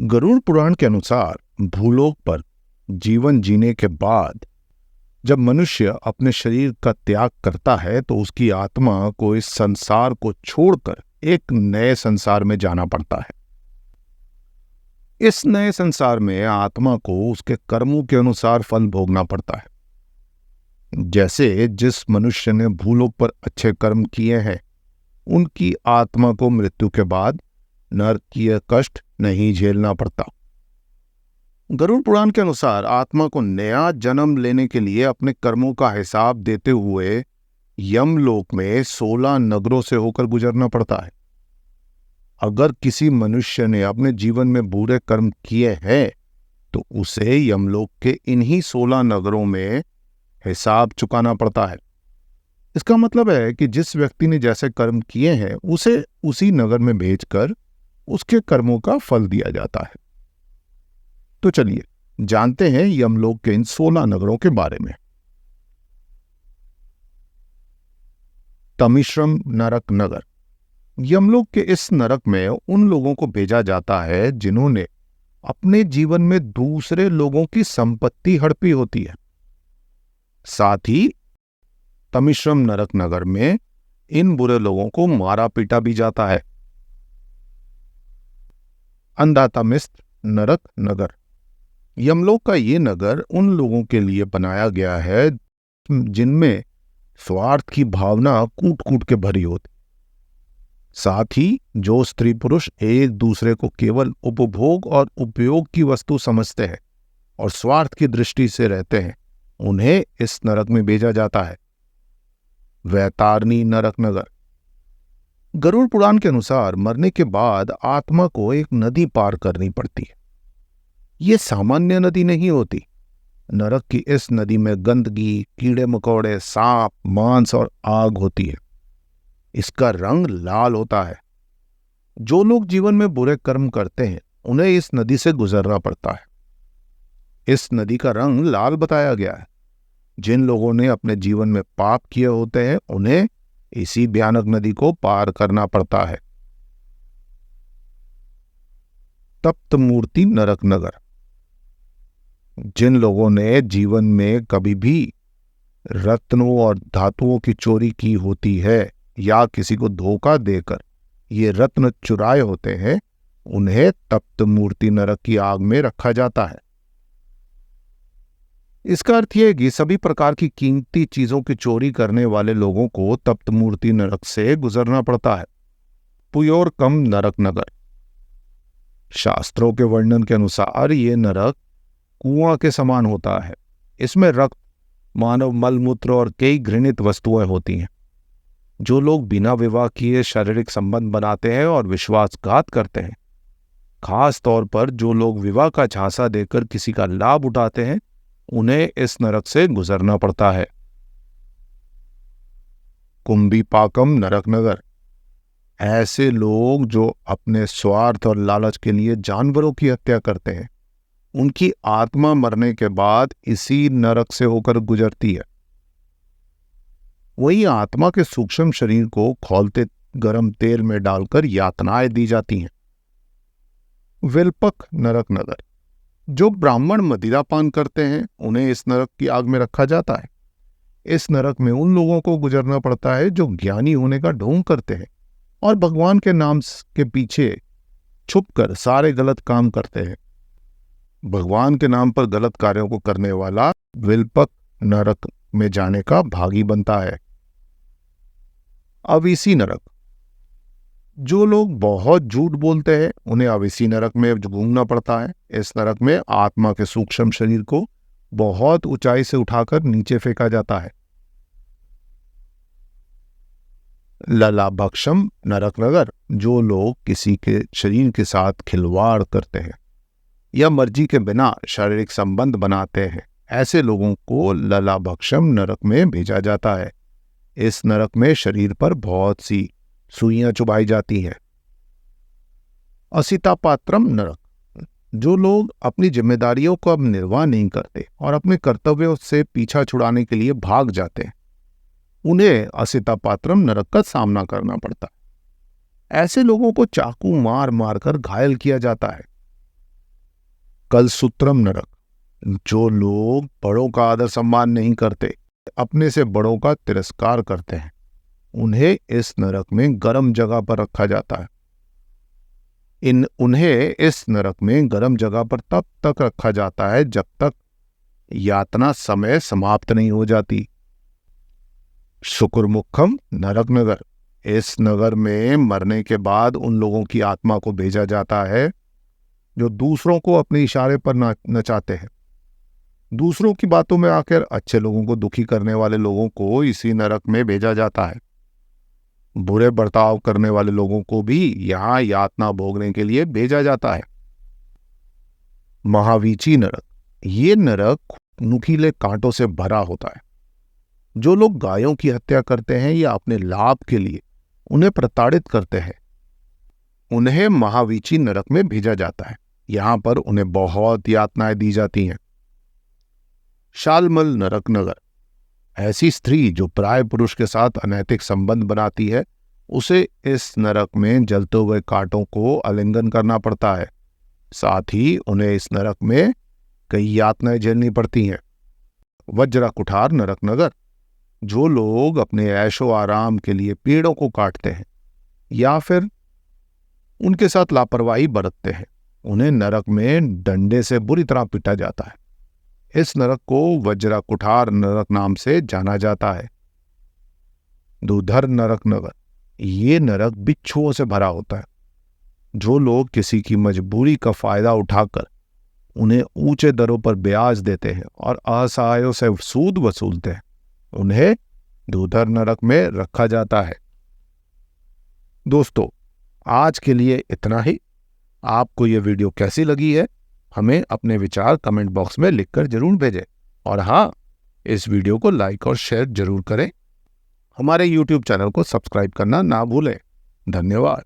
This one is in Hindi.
गरुड़ पुराण के अनुसार भूलोक पर जीवन जीने के बाद जब मनुष्य अपने शरीर का त्याग करता है तो उसकी आत्मा को इस संसार को छोड़कर एक नए संसार में जाना पड़ता है। इस नए संसार में आत्मा को उसके कर्मों के अनुसार फल भोगना पड़ता है। जैसे जिस मनुष्य ने भूलोक पर अच्छे कर्म किए हैं उनकी आत्मा को मृत्यु के बाद नरकीय कष्ट नहीं झेलना पड़ता। गरुड़ पुराण के अनुसार आत्मा को नया जन्म लेने के लिए अपने कर्मों का हिसाब देते हुए यमलोक में 16 नगरों से होकर गुजरना पड़ता है। अगर किसी मनुष्य ने अपने जीवन में बुरे कर्म किए हैं तो उसे यमलोक के इन्हीं 16 नगरों में हिसाब चुकाना पड़ता है। इसका मतलब है कि जिस व्यक्ति ने जैसे कर्म किए हैं उसे उसी नगर में भेजकर उसके कर्मों का फल दिया जाता है। तो चलिए जानते हैं यमलोक के इन 16 नगरों के बारे में। तमिश्रम नरक नगर। यमलोक के इस नरक में उन लोगों को भेजा जाता है जिन्होंने अपने जीवन में दूसरे लोगों की संपत्ति हड़पी होती है। साथ ही तमिश्रम नरक नगर में इन बुरे लोगों को मारा पीटा भी जाता है। अंधातमिस्त्र नरक नगर। यमलोक का ये नगर उन लोगों के लिए बनाया गया है जिनमें स्वार्थ की भावना कूट कूट के भरी होती। साथ ही जो स्त्री पुरुष एक दूसरे को केवल उपभोग और उपयोग की वस्तु समझते हैं और स्वार्थ की दृष्टि से रहते हैं उन्हें इस नरक में भेजा जाता है। वैतारणी नरक नगर। गरुड़ पुराण के अनुसार मरने के बाद आत्मा को एक नदी पार करनी पड़ती है। ये सामान्य नदी नहीं होती। नरक की इस नदी में गंदगी, कीड़े मकोड़े, सांप, मांस और आग होती है। इसका रंग लाल होता है। जो लोग जीवन में बुरे कर्म करते हैं उन्हें इस नदी से गुजरना पड़ता है। इस नदी का रंग लाल बताया गया है। जिन लोगों ने अपने जीवन में पाप किए होते हैं उन्हें इसी भयानक नदी को पार करना पड़ता है। तप्त मूर्ति नरक नगर। जिन लोगों ने जीवन में कभी भी रत्नों और धातुओं की चोरी की होती है या किसी को धोखा देकर ये रत्न चुराए होते हैं उन्हें तप्त मूर्ति नरक की आग में रखा जाता है। इसका अर्थ यह है कि सभी प्रकार की कीमती चीजों की चोरी करने वाले लोगों को तप्त मूर्ति नरक से गुजरना पड़ता है। पुयोरकम नरक नगर। शास्त्रों के वर्णन के अनुसार ये नरक कुआं के समान होता है। इसमें रक्त, मानव मलमूत्र और कई घृणित वस्तुएं होती हैं। जो लोग बिना विवाह किए शारीरिक संबंध बनाते हैं और विश्वासघात करते हैं, खास तौर पर जो लोग विवाह का झांसा देकर किसी का लाभ उठाते हैं, उन्हें इस नरक से गुजरना पड़ता है। कुंभीपाकम नरक नगर। ऐसे लोग जो अपने स्वार्थ और लालच के लिए जानवरों की हत्या करते हैं उनकी आत्मा मरने के बाद इसी नरक से होकर गुजरती है। वही आत्मा के सूक्ष्म शरीर को खौलते गर्म तेल में डालकर यातनाएं दी जाती हैं। विल्पक नरक नगर। जो ब्राह्मण मदिरा पान करते हैं उन्हें इस नरक की आग में रखा जाता है। इस नरक में उन लोगों को गुजरना पड़ता है जो ज्ञानी होने का ढोंग करते हैं और भगवान के नाम के पीछे छुपकर सारे गलत काम करते हैं। भगवान के नाम पर गलत कार्यों को करने वाला विल्पक नरक में जाने का भागी बनता है। अवीसी नरक। जो लोग बहुत झूठ बोलते हैं उन्हें अवीसी नरक में घूमना पड़ता है। इस नरक में आत्मा के सूक्ष्म शरीर को बहुत ऊंचाई से उठाकर नीचे फेंका जाता है। ललाभक्षम नरक नगर। जो लोग किसी के शरीर के साथ खिलवाड़ करते हैं या मर्जी के बिना शारीरिक संबंध बनाते हैं, ऐसे लोगों को ललाभक्षम नरक में भेजा जाता है। इस नरक में शरीर पर बहुत सी सुइयां चुभाई जाती हैं। असितापात्रम नरक। जो लोग अपनी जिम्मेदारियों को अब निर्वाह नहीं करते और अपने कर्तव्यों से पीछा छुड़ाने के लिए भाग जाते हैं उन्हें असितापात्रम नरक का सामना करना पड़ता है। ऐसे लोगों को चाकू मार मार कर घायल किया जाता है। कलसूत्रम नरक, जो लोग बड़ों का आदर सम्मान नहीं करते, अपने से बड़ों का तिरस्कार करते हैं, उन्हें इस नरक में गर्म जगह पर रखा जाता है। उन्हें इस नरक में गर्म जगह पर तब तक रखा जाता है जब तक यातना समय समाप्त नहीं हो जाती। शुक्रमुखम नरक नगर, इस नगर में मरने के बाद उन लोगों की आत्मा को भेजा जाता है जो दूसरों को अपने इशारे पर नचाते हैं। दूसरों की बातों में आकर अच्छे लोगों को दुखी करने वाले लोगों को इसी नरक में भेजा जाता है। बुरे बर्ताव करने वाले लोगों को भी यहां यातना भोगने के लिए भेजा जाता है। महावीची नरक, ये नरक नुकीले कांटों से भरा होता है। जो लोग गायों की हत्या करते हैं या अपने लाभ के लिए उन्हें प्रताड़ित करते हैं, उन्हें महावीची नरक में भेजा जाता है। यहां पर उन्हें बहुत यातनाएं दी जाती हैं। शालमल नरक नगर, ऐसी स्त्री जो पराये पुरुष के साथ अनैतिक संबंध बनाती है, उसे इस नरक में जलते हुए कांटों को आलिंगन करना पड़ता है। साथ ही उन्हें इस नरक में कई यातनाएं झेलनी पड़ती हैं। वज्रा कुठार नरक नगर, जो लोग अपने ऐशो आराम के लिए पेड़ों को काटते हैं या फिर उनके साथ लापरवाही बरतते हैं, उन्हें नरक में डंडे से बुरी तरह पीटा जाता है। इस नरक को वज्रा कुठार नरक नाम से जाना जाता है। दूधर नरक नगर, ये नरक बिच्छुओं से भरा होता है। जो लोग किसी की मजबूरी का फायदा उठाकर उन्हें ऊंचे दरों पर ब्याज देते हैं और असहायों से सूद वसूलते हैं, उन्हें दूधर नरक में रखा जाता है। दोस्तों, आज के लिए इतना ही। आपको ये वीडियो कैसी लगी है, हमें अपने विचार कमेंट बॉक्स में लिखकर जरूर भेजें। और हाँ, इस वीडियो को लाइक और शेयर जरूर करें। हमारे YouTube चैनल को सब्सक्राइब करना ना भूलें। धन्यवाद।